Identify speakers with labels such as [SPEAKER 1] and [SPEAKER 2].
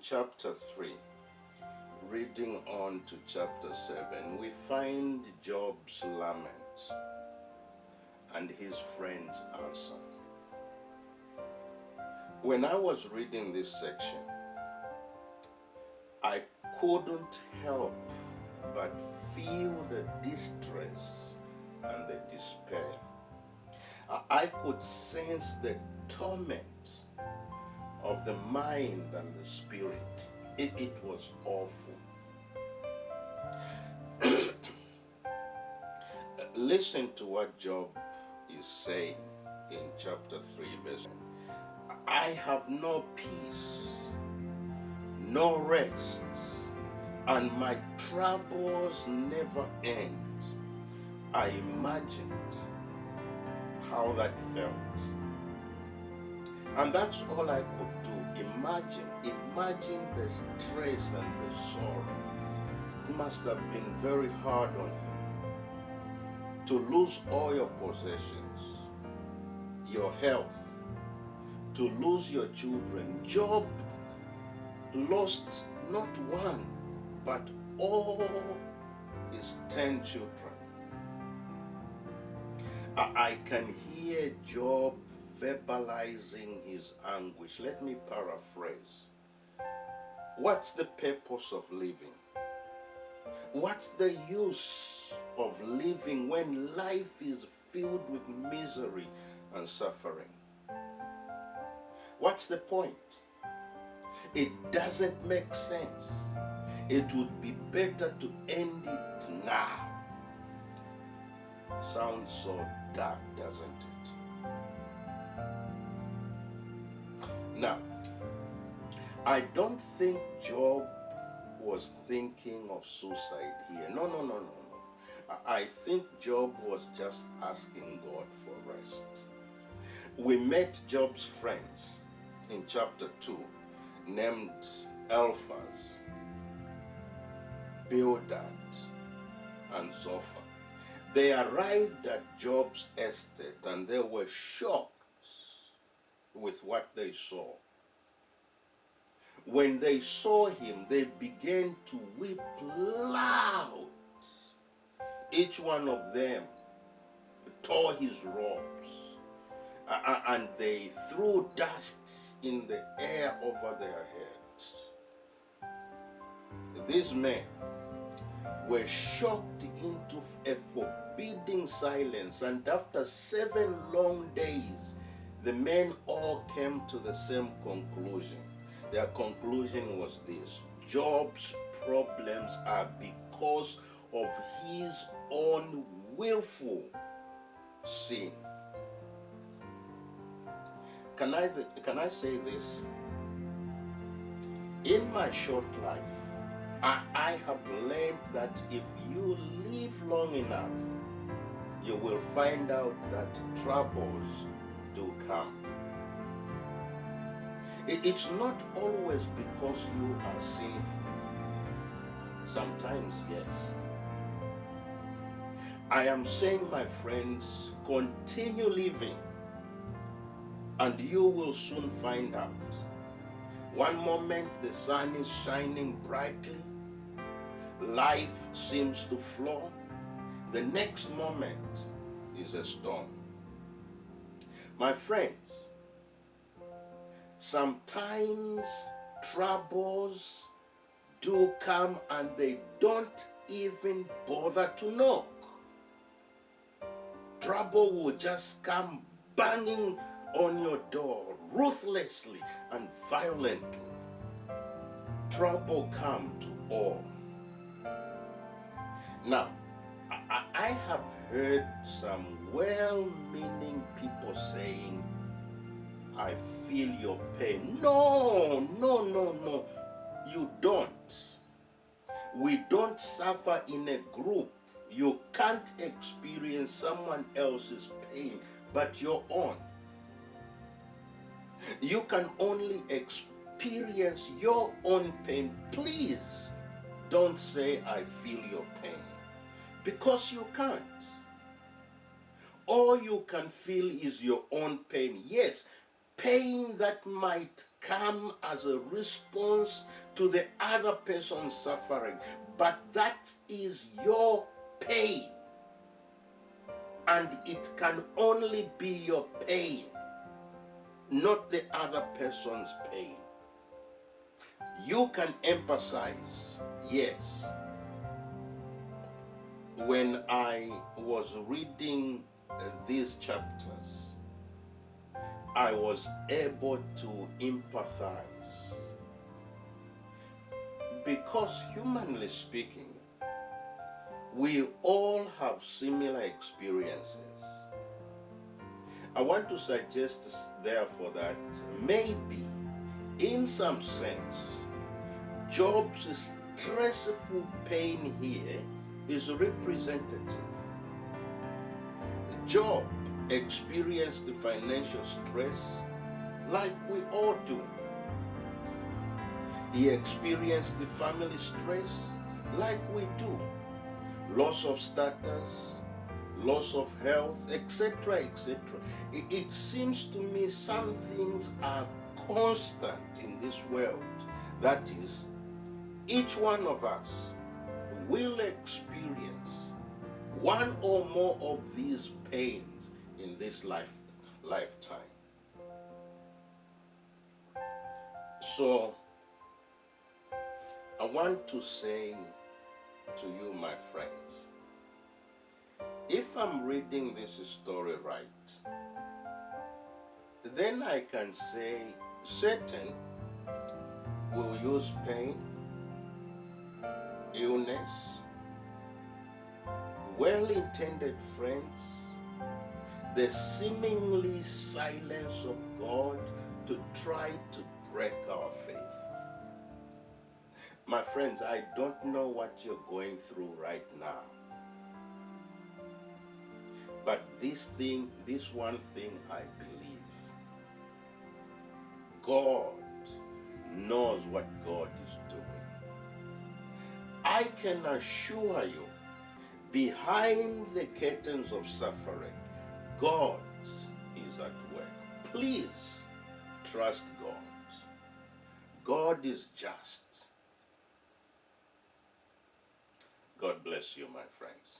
[SPEAKER 1] chapter 3, reading on to chapter 7, we find Job's lament and his friend's answer. When I was reading this section, I couldn't help but feel the distress and the despair. I could sense the torment of the mind and the spirit. It was awful. Listen to what Job is saying in chapter 3, verse 1. I have no peace, no rest, and my troubles never end. I imagined how that felt. And that's all I could do. Imagine the stress and the sorrow. It must have been very hard on him to lose all your possessions, your health, to lose your children. Job lost not one, but all his 10 children. I can hear Job verbalizing his anguish. Let me paraphrase. What's the purpose of living? What's the use of living when life is filled with misery and suffering? What's the point? It doesn't make sense. It would be better to end it now. Sounds so dark, doesn't it? Now, I don't think Job was thinking of suicide here. No. I think Job was just asking God for rest. We met Job's friends in chapter 2, named Eliphaz, Bildad, and Zophar. They arrived at Job's estate and they were shocked with what they saw. When they saw him, they began to weep loud. Each one of them tore his robes and they threw dust in the air over their heads. These men were shocked into a forbidding silence, and after 7 long days, the men all came to the same conclusion. Their conclusion was this: Job's problems are because of his own willful sin. Can I say this? In my short life, I have learned that if you live long enough, you will find out that troubles do come. It's not always because you are sinful. Sometimes, yes. I am saying, my friends, continue living, and you will soon find out. One moment the sun is shining brightly, life seems to flow. The next moment is a storm. My friends, sometimes troubles do come and they don't even bother to knock. Trouble will just come banging on your door ruthlessly and violently. Trouble come to all. Now, I have heard some well-meaning people saying, I feel your pain. No, you don't. We don't suffer in a group. You can't experience someone else's pain but your own. You can only experience your own pain. Please don't say, I feel your pain, because you can't. All you can feel is your own pain. Yes, pain that might come as a response to the other person's suffering, but that is your pain. And it can only be your pain, not the other person's pain. You can empathize, yes. When I was reading these chapters, I was able to empathize. Because humanly speaking, we all have similar experiences. I want to suggest, therefore, that maybe, in some sense, Job's stressful pain here is representative. Job experienced financial stress like we all do. He experienced the family stress like we do. Loss of status, loss of health, etc., etc. It seems to me some things are constant in this world. That is, each one of us will experience one or more of these pains in this lifetime. So, I want to say to you, my friends, if I'm reading this story right, then I can say Satan will use pain, illness, well-intended friends, the seemingly silence of God to try to break our faith. My friends, I don't know what you're going through right now. But this one thing I believe. God knows what God is doing. I can assure you, behind the curtains of suffering, God is at work. Please trust God. God is just. God bless you, my friends.